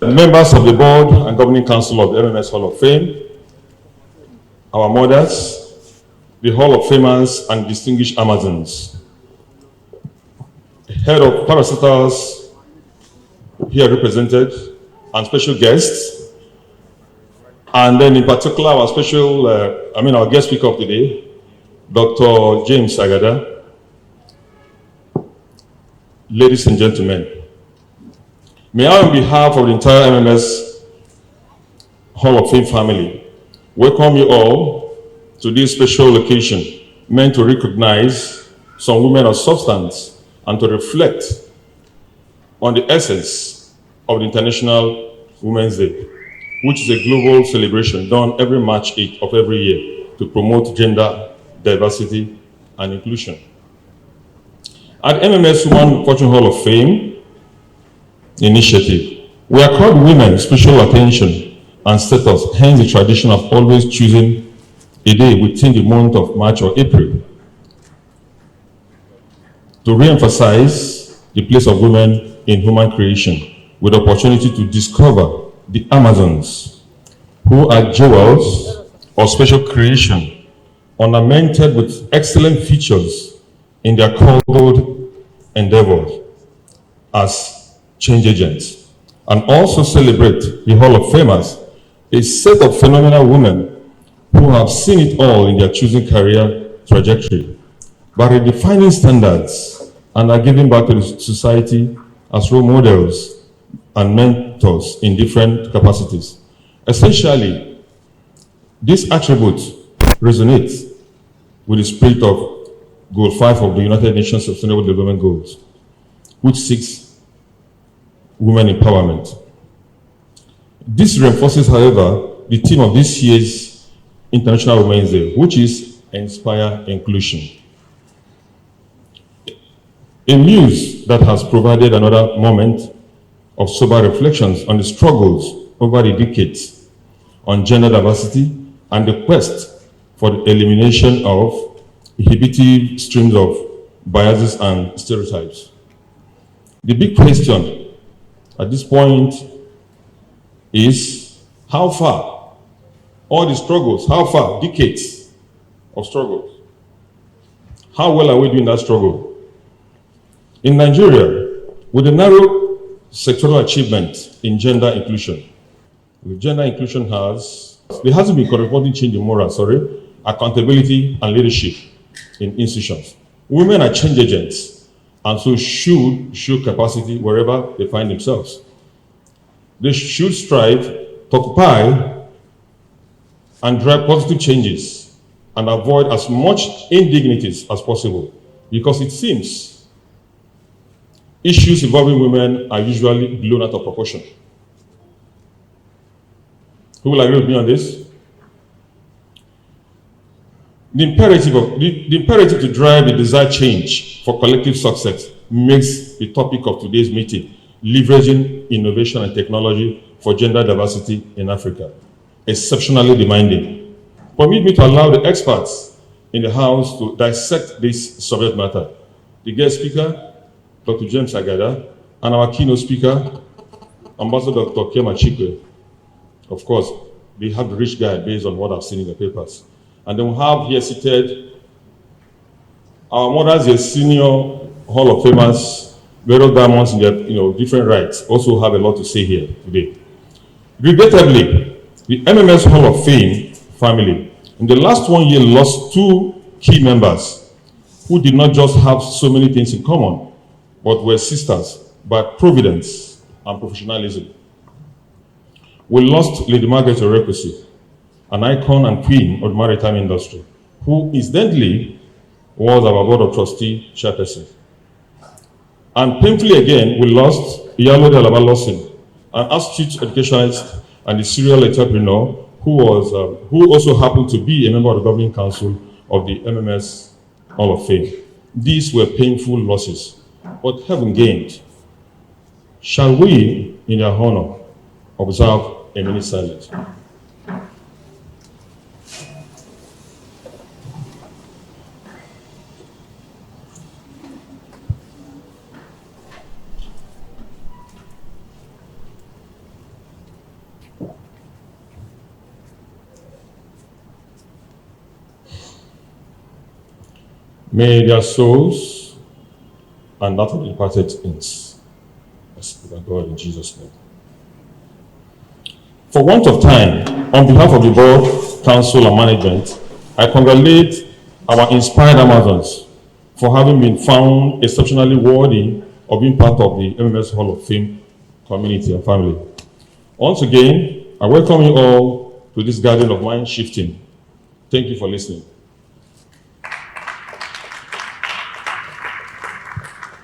Members of the board and governing council of the MMS Hall of Fame, our mothers, the Hall of Famers and distinguished Amazons, head of parastatals here represented, and special guests, and then in particular our special, our guest speaker of today, Dr. James Agada. Ladies and gentlemen, may I, on behalf of the entire MMS Hall of Fame family, welcome you all to this special occasion meant to recognize some women of substance and to reflect on the essence of the International Women's Day, which is a global celebration done every March 8th of every year to promote gender diversity and inclusion. At MMS Women Fortune Hall of Fame initiative, we accord women special attention and status, hence the tradition of always choosing a day within the month of March or April to re-emphasize the place of women in human creation, with opportunity to discover the Amazons, who are jewels or special creation, ornamented with excellent features in their called endeavors as change agents, and also celebrate the Hall of Famers, a set of phenomenal women who have seen it all in their choosing career trajectory, by redefining standards and are giving back to the society as role models and mentors in different capacities. Essentially, this attribute resonates with the spirit of Goal 5 of the United Nations Sustainable Development Goals, which seeks women empowerment. This reinforces, however, the theme of this year's International Women's Day, which is Inspire Inclusion. A muse that has provided another moment of sober reflections on the struggles over the decades on gender diversity and the quest for the elimination of inhibitive streams of biases and stereotypes. The big question at this point is how far, all the struggles, how far, decades of struggles, how well are we doing that struggle? In Nigeria, with a narrow sectoral achievement in gender inclusion, gender inclusion there hasn't been corresponding change in morals, accountability and leadership in institutions. Women are change agents and so should show capacity wherever they find themselves. They should strive to occupy and drive positive changes and avoid as much indignities as possible, because it seems issues involving women are usually blown out of proportion. Who will agree with me on this? The imperative to drive the desired change for collective success makes the topic of today's meeting, leveraging innovation and technology for gender diversity in Africa, exceptionally demanding. Permit me to allow the experts in the House to dissect this subject matter. The guest speaker, Dr. James Agada, and our keynote speaker, Ambassador Dr. Kema Chikwe. Of course, they have the rich guy based on what I've seen in the papers. And then we have here seated our mothers, a senior Hall of Famers, various diamonds in their different rights, also have a lot to say here today. Regrettably, the MMS Hall of Fame family in the last 1 year lost two key members who did not just have so many things in common, but were sisters by providence and professionalism. We lost Lady Margaret Orekwesi, an icon and queen of the maritime industry, who incidentally was our Board of Trustee chairperson. And painfully again, we lost Iyalo Alaba Lawson, an astute educationalist and a serial entrepreneur who also happened to be a member of the Governing Council of the MMS Hall of Fame. These were painful losses, but heaven gained. Shall we, in their honor, observe a minute silence? May their souls and that of the departed ends. Let's pray God in Jesus' name. For want of time, on behalf of the board, council, and management, I congratulate our inspired Amazons for having been found exceptionally worthy of being part of the MMS Hall of Fame community and family. Once again, I welcome you all to this garden of mind shifting. Thank you for listening.